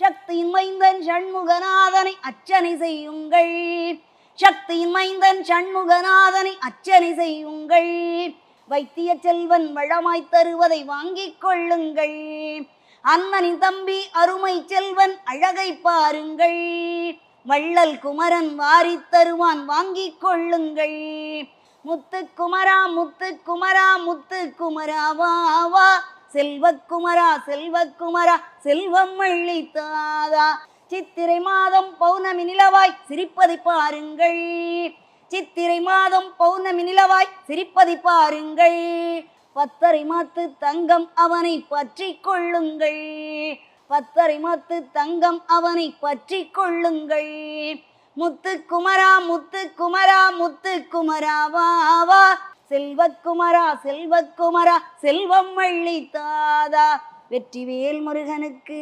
சக்தியின் மைந்தன் சண்முகநாதனை அர்ச்சனை செய்யுங்கள். சக்தியின் மைந்தன் சண்முகநாதனை அர்ச்சனை செய்யுங்கள். வைத்திய செல்வன் வளமாய் தருவதை வாங்கிக் கொள்ளுங்கள். அண்ணனின் தம்பி அருமை செல்வன் அழகை பாருங்கள். வள்ளல் குமரன் வாரி தருவான் வாங்கிக் கொள்ளுங்கள். முத்துக்குமரா முத்துக்குமரா முத்துக்குமரா வா வா, செல்வக்குமரா செல்வக்குமரா செல்வம் அள்ளித்தாதா. சித்திரை மாதம் பௌர்ணமி நிலவாய் சிரிப்பதை பாருங்கள். சித்திரை மாதம் பௌர்ணமி நிலவாய் சிரிப்பதை பாருங்கள். பத்தரை மாத்து தங்கம் அவனை பற்றி கொள்ளுங்கள். பத்தரை மாத்து தங்கம் அவனை பற்றி கொள்ளுங்கள். முத்துக்குமரா முத்துக்குமரா முத்துக்குமரா வா வா, செல்வக்குமரா செல்வக்குமரா செல்வம் அள்ளித்தாதா. வெற்றிவேல் முருகனுக்கு